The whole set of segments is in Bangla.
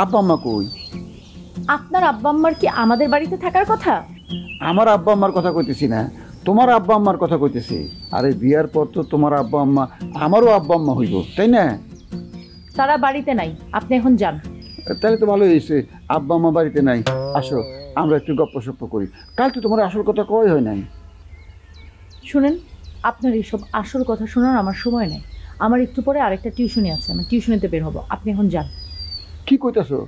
আব্বা আম্মা কই? আপনার আব্বা আম্মার কি আমাদের বাড়িতে থাকার কথা? আমার আব্বা আম্মার কথা কইতেছি না, তোমার আব্বা আম্মার কথা কইতেছি। আরে বিয়ার পর তো তোমার আব্বা আম্মা আমারও আব্বা আম্মা হইব, তাই না? তারা বাড়িতে নাই, আপনি এখন যান। তাহলে তো ভালো হয়েছে, আব্বা আম্মা বাড়িতে নাই। আসো আমরা একটু গপ্পসপ্প করি। কাল তো তোমার আসল কথা কই হয় নাই। শুনেন, আপনার এইসব আসল কথা শোনার আমার সময় নেই। আমার একটু পরে আরেকটা টিউশনি আছে, আমি টিউশনিতে বের হবো, আপনি এখন যান। কি কইতাছো?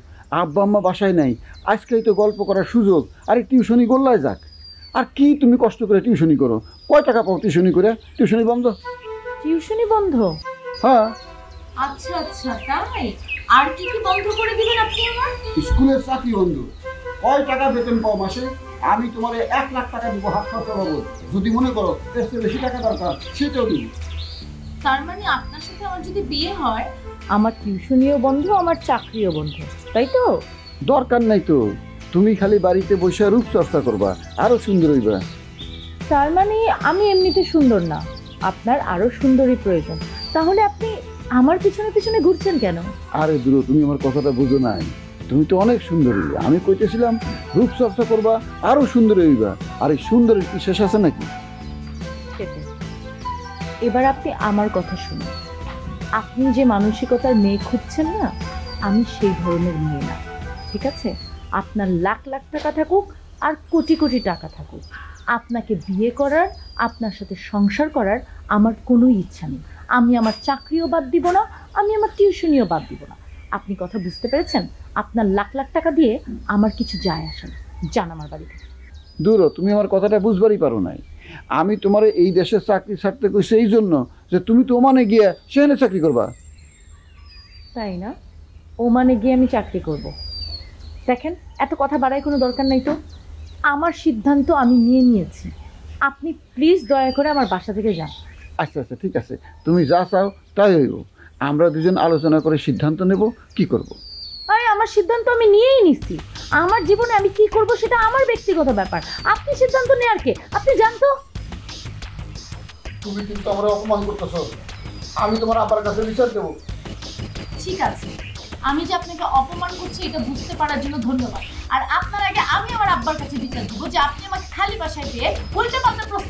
আব্বা আম্মা বাসায় নাই, আজকেই তো গল্প করার সুযোগ। আরে টিউশনি গোল্লায় যাক। আর কি তুমি কষ্ট করে টিউশনি করো? কয় টাকা পাও টিউশনি করে? টিউশনি বন্ধ। টিউশনি বন্ধ? হ্যাঁ। আচ্ছা আচ্ছা, তাই? আর কি কি বন্ধ করে দিবেন আপনি আমার? স্কুলের চাকরি বন্ধ। কয় টাকা বেতন পাও মাসে? আমি তোমার 1 লাখ টাকা দিব হাত খরচা বাবদ। যদি মনে করো এর চেয়ে বেশি টাকা দরকার সেটাও দিব। তার মানে আপনার সাথে আমার যদি বিয়ে হয়, আমার টিউশনিও বন্ধ, আমার চাকরিও বন্ধ, তাই তো? দরকার নাই তো, তুমি খালি বাড়িতে বসে রূপচর্চা করবা, আরো সুন্দর হইবা। তার মানে আমি এমনিতে সুন্দর না, আপনার আরো সুন্দরী প্রয়োজন। তাহলে আপনি আমার পিছনে পিছনে ঘুরছেন কেন? আরে দূর, তুমি আমার কথাটা বুঝো নাই। তুমি তো অনেক সুন্দরী, আমি কইতেছিলাম রূপচর্চা করবা, আরো সুন্দরী হইবা। আর এই সুন্দরের কি শেষ আছে নাকি? এবার আপনি আমার কথা শুনুন। আপনি যে মানসিকতার মেয়ে খুঁজছেন না, আমি সেই ধরনের মেয়ে না, ঠিক আছে? আপনার লাখ লাখ টাকা থাকুক আর কোটি কোটি টাকা থাকুক, আপনাকে বিয়ে করার, আপনার সাথে সংসার করার আমার কোনো ইচ্ছা নেই। আমি আমার চাকরিও বাদ দিব না, আমি আমার টিউশনিও বাদ দিব না। আপনি কথা বুঝতে পেরেছেন? আপনার লাখ লাখ টাকা দিয়ে আমার কিছু যায় আসে না, যান আমার বাড়ি থেকে। দূর, তুমি আমার কথাটা বুঝবারই পারো নাই। আমি তোমার এই দেশের চাকরি ছাড়তে কইছি এই জন্য যে তুমি তো ওমানে গিয়া সেখানে চাকরি করবা। তাই না? ওমানে গিয়ে আমি চাকরি করব? দেখেন, এত কথা বাড়ায় কোনো দরকার নাই তো। আমার সিদ্ধান্ত আমি নিয়ে নিয়েছি, আপনি প্লিজ দয়া করে আমার বাসা থেকে যান। আচ্ছা আচ্ছা, ঠিক আছে, তুমি যা চাও তাই হইব। আমরা দুজন আলোচনা করে সিদ্ধান্ত নেব কি করব। আরে আমার সিদ্ধান্ত আমি নিয়েই নিচ্ছি। আমার জীবনে আমি কি করব সেটা আমার ব্যক্তিগত ব্যাপার, আপনি সিদ্ধান্ত নেয়ার কে? আপনি যান তো। তুমি কিন্তু আমরা অপমান করতেছো। আমি তোমার আব্বার কাছে বিচার দেব। ঠিক আছে, আমি যে আপনাকে অপমান করছি এটা বুঝতে পারার জন্য ধন্যবাদ। আর আপনার আগে আমি আমার আব্বার কাছে বিচার দেবো যে আপনি আমাকে খালি বাসায় পেয়ে উল্টো পাল্টা প্রশ্ন